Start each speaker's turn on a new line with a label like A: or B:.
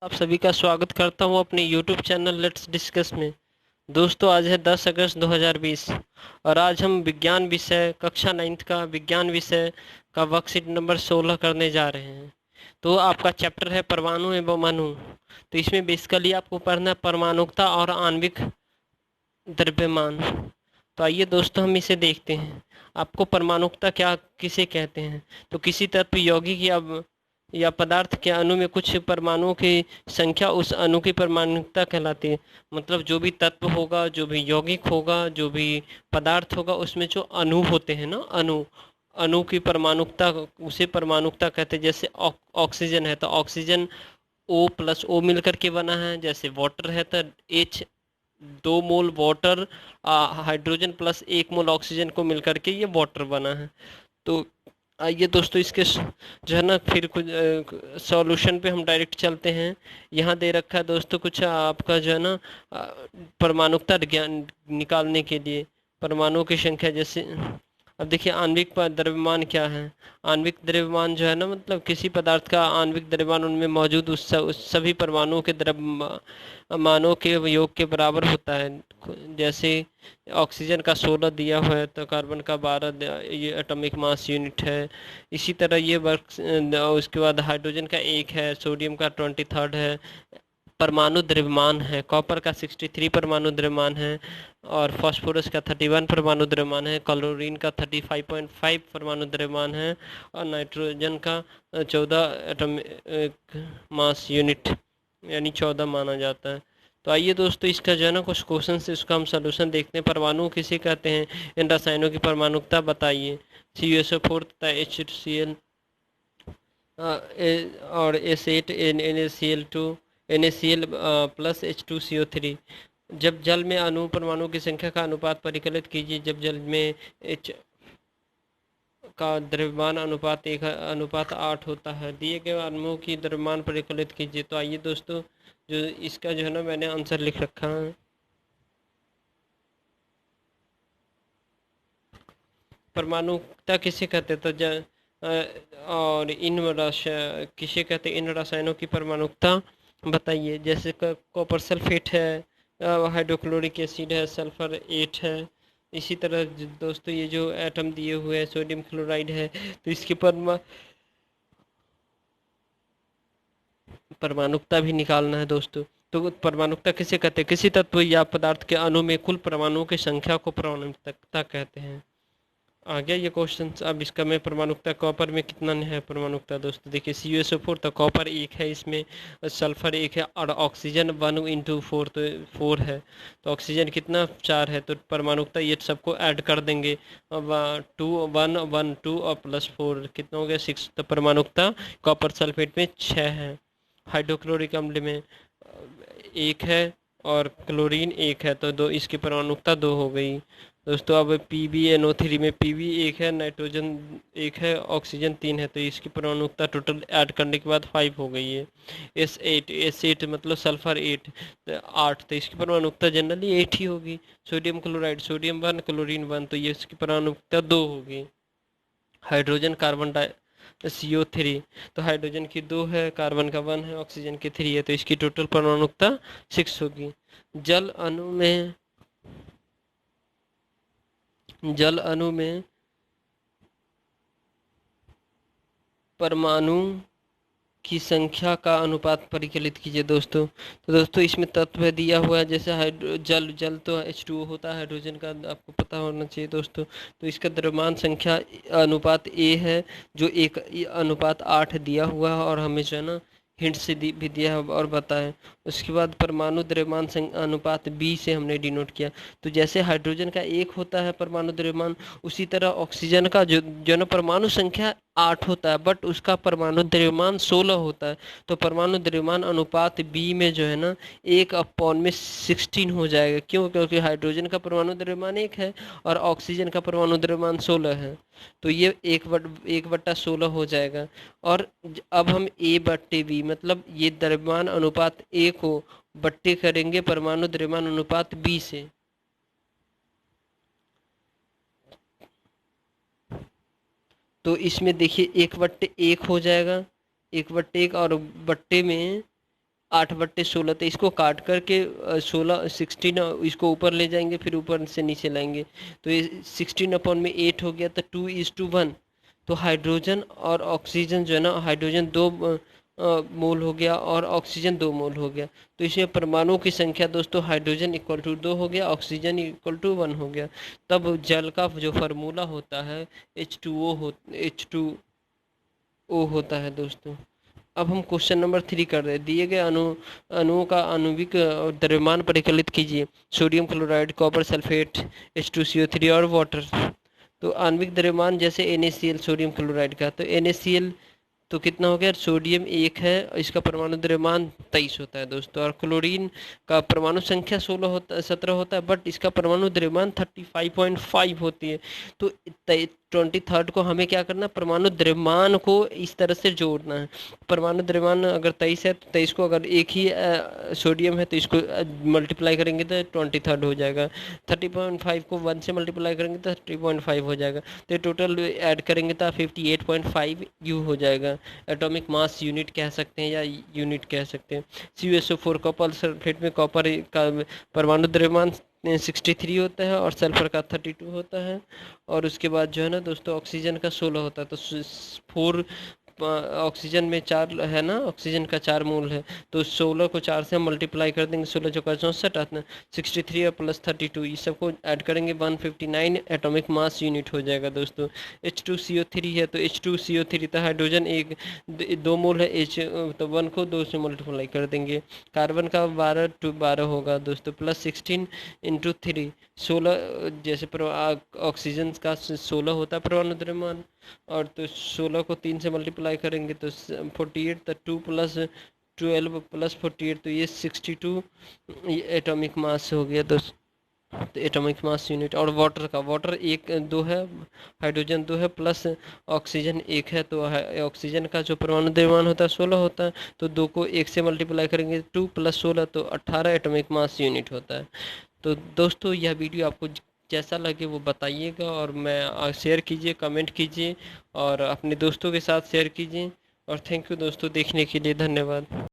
A: आप सभी का स्वागत करता हूं अपने YouTube चैनल लेट्स डिस्कस में। दोस्तों, आज है 10 अगस्त 2020 और आज हम विज्ञान विषय कक्षा 9th का विज्ञान विषय का वर्कशीट नंबर 16 करने जा रहे हैं। तो आपका चैप्टर है परमाणु एवं अणु। तो इसमें बेसिकली आपको पढ़ना है परमाणुकता और आणविक द्रव्यमान। तो आइए दोस्तों हम इसे देखते हैं। आपको परमाणुकता क्या किसे कहते हैं? तो किसी तत्व यौगिक या पदार्थ के अणु में कुछ परमाणुओं की संख्या उस अणु की परमाणुकता कहलाती है। मतलब जो भी तत्व होगा, जो भी यौगिक होगा, जो भी पदार्थ होगा, उसमें जो अणु होते हैं ना, अणु अणु की परमाणुकता, उसे परमाणुकता कहते हैं। जैसे ऑक्सीजन है तो ऑक्सीजन O+O मिलकर के बना है। जैसे वाटर है तो H 2 मोल वाटर हाइड्रोजन प्लस 1 मोल ऑक्सीजन को मिलकर के ये वाटर बना है। तो आइए दोस्तों इसके जो है ना फिर कुछ सॉल्यूशन पे हम डायरेक्ट चलते हैं। यहाँ दे रखा है दोस्तों कुछ आपका जो है ना परमाणुकता ज्ञान निकालने के लिए परमाणुओं की संख्या। जैसे अब देखिए आणविक द्रव्यमान क्या है। आणविक द्रव्यमान जो है ना, मतलब किसी पदार्थ का आणविक द्रव्यमान उनमें मौजूद उस सभी परमाणुओं के द्रव्यमानों के योग के बराबर होता है। जैसे ऑक्सीजन का 16 दिया हुआ है तो कार्बन का 12 ये एटॉमिक मास यूनिट है। इसी तरह ये वर्क उसके बाद हाइड्रोजन का 1 है, सोडियम का 23 है। परमाणु द्रव्यमान है, कॉपर का 63 परमाणु द्रव्यमान है और फास्फोरस का 31 परमाणु द्रव्यमान है। क्लोरीन का 35.5 परमाणु द्रव्यमान है और नाइट्रोजन का 14 एटॉमिक मास यूनिट यानी 14 माना जाता है। तो आइए दोस्तों इसका जो है ना कुछ क्वेश्चन से इसका हम सोल्यूशन देखते हैं। परमाणु किसे कहते हैं? इन रसायनों की परमाणुकता बताइए। CuSO4 तथा HCl और S8 NaCl2 NaCl plus H2CO3। जब जल में अणु परमाणु की संख्या का अनुपात परिकलित कीजिए। जब जल में H का द्रव्यमान अनुपात 1:8 होता है। दिए गए अणुओं की द्रव्यमान परिकलित कीजिए। तो आइए दोस्तों जो इसका जो है ना मैंने आंसर लिख रखा है। परमाणुकता किसे कहते हैं? और किसे कहते हैं? इन रसायनों की परमाणुकता बताइए। जैसे कॉपर सल्फेट है, हाइड्रोक्लोरिक एसिड है, सल्फर 8 है। इसी तरह दोस्तों ये जो एटम दिए हुए हैं सोडियम क्लोराइड है, तो इसकी परमाणुकता भी निकालना है दोस्तों। तो परमाणुकता किसे कहते हैं? किसी तत्व या पदार्थ के अणु में कुल परमाणुओं की संख्या को परमाणुकता कहते हैं। आ गया ये क्वेश्चन। अब इसका मैं परमाणुकता कॉपर में कितना है परमाणुकता दोस्तों देखिए। CuSO4 तो कॉपर 1 है, इसमें सल्फर 1 है और ऑक्सीजन 1 × 4 तो 4 है। तो ऑक्सीजन कितना 4 है। तो परमाणुकता ये सबको ऐड कर देंगे। अब 2 1 1 2 और +4 कितना हो गया 6। तो परमाणुकता कॉपर सल्फेट में 6 है। हाइड्रोक्लोरिक अम्ल में 1 है और क्लोरीन 1 है, तो दो इसकी परमाणुकता 2 हो गई दोस्तों। अब PbNO3 में Pb 1 है, नाइट्रोजन 1 है, ऑक्सीजन 3 है, तो इसकी परमाणुकता टोटल ऐड करने के बाद 5 हो गई है। S8 मतलब सल्फर 8 तो इसकी परमाणुकता जनरली 8 ही होगी। सोडियम क्लोराइड सोडियम 1 क्लोरीन 1 तो ये इसकी परमाणुकता 2 होगी। हाइड्रोजन कार्बन डाइ CO3 तो हाइड्रोजन की 2 है, कार्बन का 1 है, ऑक्सीजन की 3 है, तो इसकी टोटल परमाणुकता 6 होगी। जल अणु में जल अणु में परमाणु की संख्या का अनुपात परिकलित कीजिए दोस्तों। तो दोस्तों इसमें तत्व दिया हुआ है। जैसे जल जल तो H2O होता है, हाइड्रोजन का आपको पता होना चाहिए दोस्तों। तो इसका द्रव्यमान संख्या अनुपात A है, जो 1:8 दिया हुआ है और हमें जो है ना हिंट से भी दिया है और बताएं। उसके बाद परमाणु द्रव्यमान अनुपात B से हमने डिनोट किया। तो जैसे हाइड्रोजन का 1 होता है परमाणु द्रव्यमान, उसी तरह ऑक्सीजन का जो ना परमाणु संख्या 8 होता है, बट उसका परमाणु द्रव्यमान 16 होता है। तो परमाणु द्रव्यमान अनुपात B में जो है ना 1/16 हो जाएगा। क्यों? क्योंकि हाइड्रोजन का परमाणु द्रव्यमान 1 है और ऑक्सीजन का परमाणु द्रव्यमान 16 है। तो ये 1/16 हो जाएगा। और अब हम A/B मतलब ये द्रव्यमान अनुपात A को बट्टे करेंगे परमाणु द्रव्यमान अनुपात B से। तो इसमें देखिए 1/1 हो जाएगा, 1/1 और बट्टे में 8/16, तो इसको काट करके 16 इसको ऊपर ले जाएंगे, फिर ऊपर से नीचे लाएंगे, तो ये 16/8 हो गया, तो 2:1। तो हाइड्रोजन और ऑक्सीजन जो है ना, हाइड्रोजन 2 मोल हो गया और ऑक्सीजन 2 मोल हो गया। तो इसमें परमाणुओं की संख्या दोस्तों, हाइड्रोजन इक्वल टू 2 हो गया, ऑक्सीजन इक्वल टू 1 हो गया। तब जल का जो फार्मूला होता है H2O होता है दोस्तों। अब हम क्वेश्चन नंबर 3 कर रहे हैं। दिए गए अणुओं का आणविक द्रव्यमान परिकलित कीजिए। Sodium chloride, copper sulphate, H2CO3 और वाटर। तो आणविक द्रव्यमान जैसे NaCl, सोडियम क्लोराइड का, तो NaCl तो कितना हो गया, सोडियम 1 है, इसका परमाणु द्रव्यमान 23 होता है दोस्तों। और क्लोरीन का परमाणु संख्या 17 होता है, बट इसका परमाणु द्रव्यमान 35.5 होती है। तो 23 को हमें क्या करना है, परमाणु द्रव्यमान को इस तरह से जोड़ना है। परमाणु द्रव्यमान अगर 23 है, तो 23 को अगर एक ही सोडियम है तो इसको मल्टीप्लाई करेंगे तो 23 हो जाएगा। 30.5 को 1 से मल्टीप्लाई करेंगे तो 30.5 हो जाएगा। तो ये टोटल ऐड करेंगे तो 58.5 U हो जाएगा। एटॉमिक मास यूनिट कह सकते हैं या यूनिट कह सकते हैं। CuSO4 कॉपर सल्फेट में कॉपर का परमाणु द्रव्यमान 63 होता है और सल्फर का 32 होता है। और उसके बाद जो है ना दोस्तों, ऑक्सीजन का 16 होता है। तो 4 ऑक्सीजन में 4 है ना, ऑक्सीजन का 4 मोल है, तो 16 को 4 से हम मल्टीप्लाई कर देंगे, 16 चौका 64 आता है, 63 और प्लस 32 ये सबको ऐड करेंगे 159 एटॉमिक मास यूनिट हो जाएगा दोस्तों। H2CO3 है, तो H2CO3 तो हाइड्रोजन 2 मोल है, H तो 1 को 2 से मल्टीप्लाई कर देंगे। कार्बन का 12 होगा दोस्तों, प्लस 16 इंटू 3 16, जैसे ऑक्सीजन का 16 होता है परमाणु द्रव्यमान, और तो 16 को 3 से मल्टीप्लाई करेंगे तो 48, तो 2 प्लस 12 प्लस 48, तो ये 62 एटॉमिक मास हो गया दोस्त। तो एटॉमिक मास यूनिट। और वाटर 2 है, हाइड्रोजन 2 है, प्लस ऑक्सीजन 1 है, तो ऑक्सीजन का जो परमाणु द्रव्यमान होता है 16 होता है, तो 2 को 1 से मल्टीप्लाई करेंगे 2 प्लस 16, तो 18 एटॉमिक मास यूनिट होता है। तो दोस्तों यह वीडियो आपको जैसा लगे वो बताइएगा, और मैं शेयर कीजिए, कमेंट कीजिए और अपने दोस्तों के साथ शेयर कीजिए। और थैंक यू दोस्तों, देखने के लिए धन्यवाद।